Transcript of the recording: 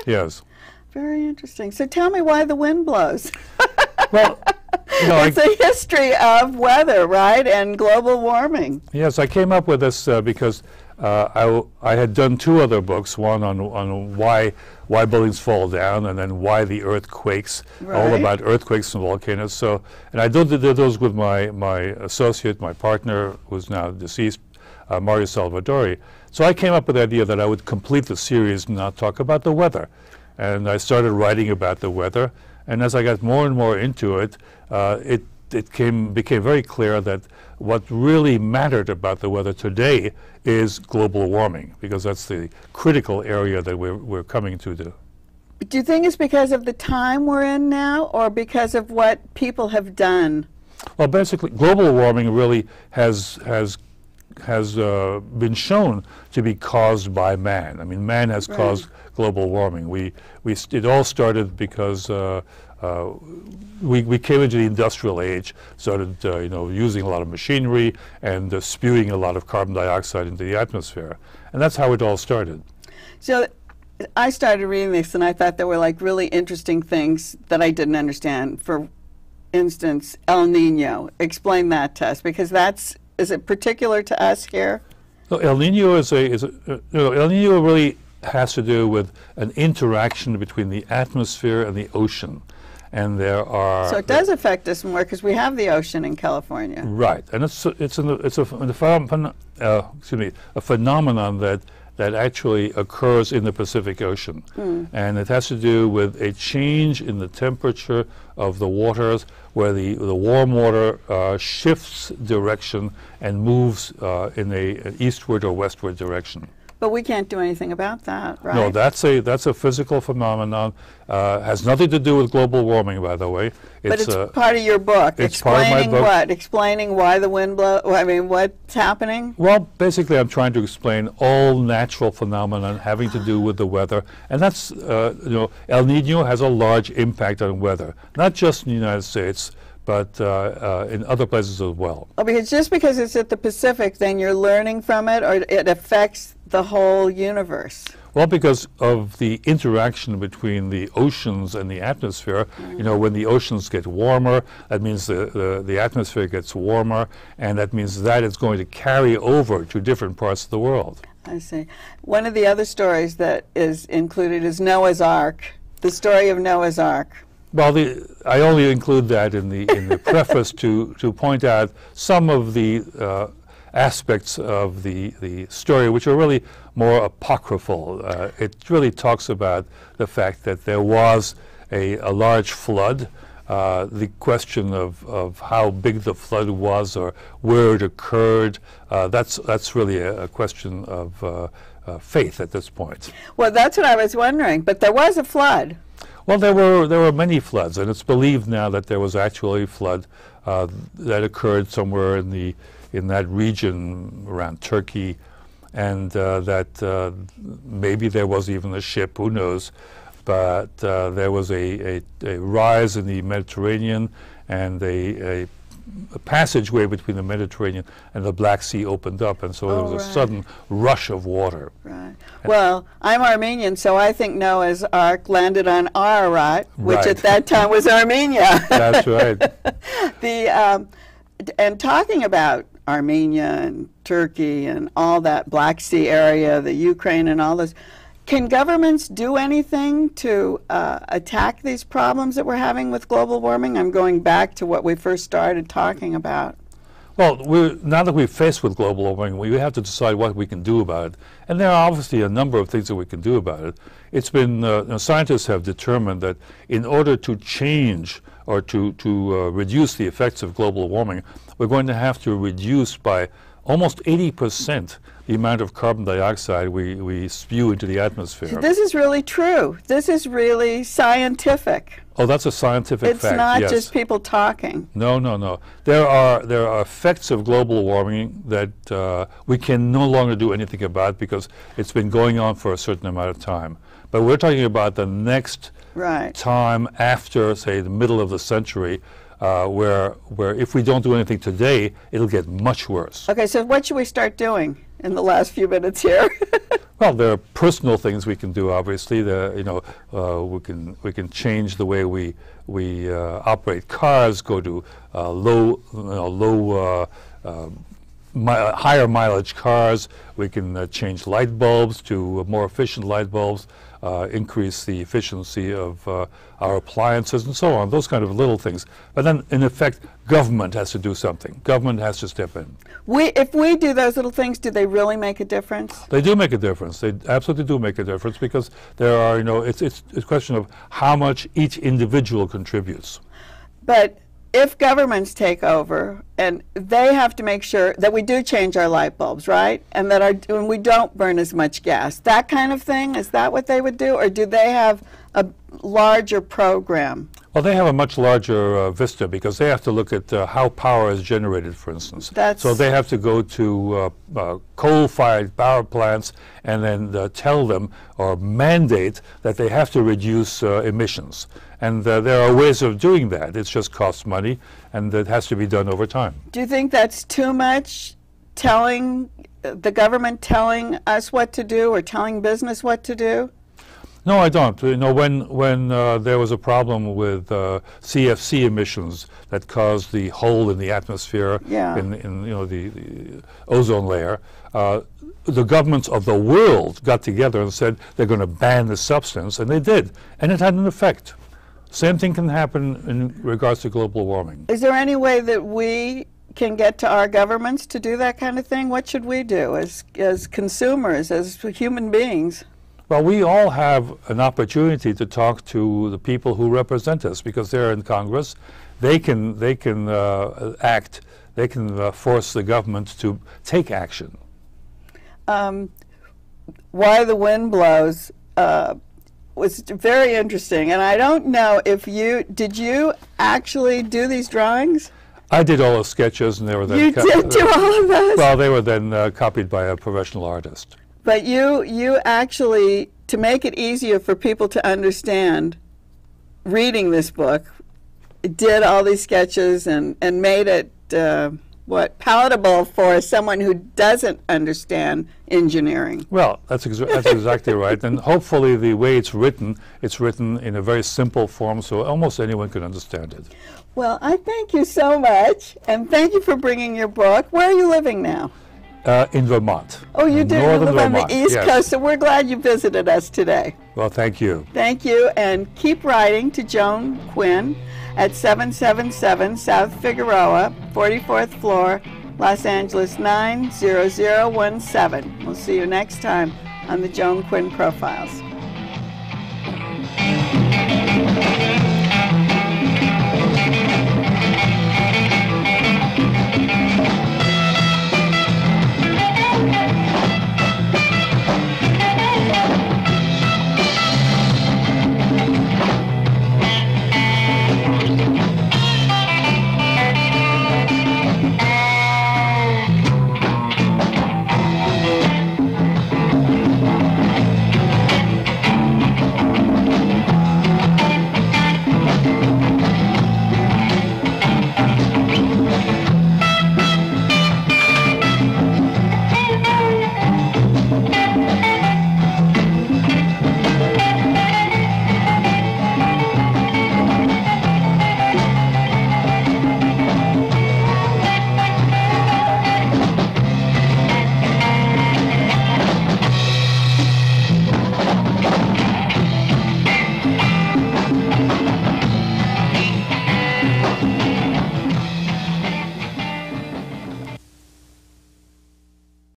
Yes. Very interesting. So tell me why the wind blows. Well, it's a history of weather, right, and global warming. Yes, I came up with this because I had done two other books, one on why buildings fall down, and then why the earth quakes, all about earthquakes and volcanoes. So, and I did those with my associate, my partner, who's now deceased, Mario Salvadori. So I came up with the idea that I would complete the series and not talk about the weather. And I started writing about the weather. And as I got more and more into it, it became very clear that what really mattered about the weather today is global warming, because that's the critical area that we're coming to. Do you think it's because of the time we're in now, or because of what people have done? Well, basically, global warming really has been shown to be caused by man. I mean, man has caused global warming. It all started because we came into the industrial age, started using a lot of machinery and spewing a lot of carbon dioxide into the atmosphere, and that's how it all started. So I started reading this, and I thought there were like really interesting things that I didn't understand. For instance, El Nino. Explain that to us, because is it particular to us here? So El Nino El Nino really has to do with an interaction between the atmosphere and the ocean, and there are. So it does affect us more because we have the ocean in California. Right, and it's a phenomenon that actually occurs in the Pacific Ocean, and it has to do with a change in the temperature of the waters, where the warm water shifts direction and moves in an eastward or westward direction. But we can't do anything about that, right? No, that's a physical phenomenon. Has nothing to do with global warming, by the way. But it's part of your book. It's part of my book. What? Explaining why the wind blows. I mean, what's happening? Well, basically, I'm trying to explain all natural phenomena having to do with the weather, and that's El Nino has a large impact on weather, not just in the United States, but in other places as well. Oh, because just because it's at the Pacific, then you're learning from it, or it affects the whole universe? Well, because of the interaction between the oceans and the atmosphere. When the oceans get warmer, that means the atmosphere gets warmer, and that means that it's going to carry over to different parts of the world. I see. One of the other stories that is included is Noah's Ark, the story of Noah's Ark. Well, I only include that in the preface to point out some of the aspects of the story which are really more apocryphal. It really talks about the fact that there was a large flood. The question of how big the flood was or where it occurred, that's really a question of faith at this point. Well, that's what I was wondering, but there was a flood. Well, there were many floods, and it's believed now that there was actually a flood that occurred somewhere in that region around Turkey, and that maybe there was even a ship, who knows, but there was a rise in the Mediterranean, and a passageway between the Mediterranean and the Black Sea opened up, and so there was a sudden rush of water. Right. Well, I'm Armenian, so I think Noah's Ark landed on Ararat, which at that time was Armenia. That's right. And talking about Armenia and Turkey and all that Black Sea area, the Ukraine and all this, can governments do anything to attack these problems that we're having with global warming? I'm going back to what we first started talking about. Well, now that we're faced with global warming, we have to decide what we can do about it. And there are obviously a number of things that we can do about it. It's been, scientists have determined that in order to change or to reduce the effects of global warming, we're going to have to reduce by almost 80% the amount of carbon dioxide we spew into the atmosphere. This is really true. This is really scientific. Oh, that's a scientific fact. It's not yes. just people talking. No, no, no. There are effects of global warming that we can no longer do anything about because it's been going on for a certain amount of time. But we're talking about the next time after, say, the middle of the century, where if we don't do anything today, it'll get much worse. Okay, so what should we start doing? in the last few minutes here? Well, there are personal things we can do. Obviously, we can change the way we operate cars. Go to higher mileage cars. We can change light bulbs to more efficient light bulbs. Increase the efficiency of our appliances and so on, those kind of little things. But then, in effect, government has to do something. Government has to step in. If we do those little things, do they really make a difference? They do make a difference. They absolutely do make a difference because there are, it's a question of how much each individual contributes. But if governments take over, and they have to make sure that we do change our light bulbs, right? And that we don't burn as much gas. That kind of thing, is that what they would do? Or do they have a larger program? Well, they have a much larger vista because they have to look at how power is generated, for instance. So they have to go to coal-fired power plants and then tell them or mandate that they have to reduce emissions. And there are ways of doing that. It just costs money, and it has to be done over time. Do you think that's too much, telling the government telling us what to do or telling business what to do? No, I don't. When there was a problem with CFC emissions that caused the hole in the atmosphere in the ozone layer, the governments of the world got together and said they're going to ban the substance, and they did, and it had an effect. Same thing can happen in regards to global warming. Is there any way that we can get to our governments to do that kind of thing? What should we do as consumers, as human beings? Well, we all have an opportunity to talk to the people who represent us because they're in Congress. They can act. They can force the government to take action. Why the Wind Blows was very interesting, and I don't know if did you actually do these drawings? I did all the sketches, and they were then you did do all of those? Well, they were then copied by a professional artist. But you actually, to make it easier for people to understand reading this book, did all these sketches and made it palatable for someone who doesn't understand engineering. Well, that's exactly right. And hopefully the way it's written in a very simple form so almost anyone can understand it. Well, I thank you so much, and thank you for bringing your book. Where are you living now? In Vermont. Oh, you do? You live on the East yes. Coast, so we're glad you visited us today. Well, thank you. Thank you, and keep writing to Joan Quinn at 777 South Figueroa, 44th floor, Los Angeles 90017. We'll see you next time on the Joan Quinn Profiles.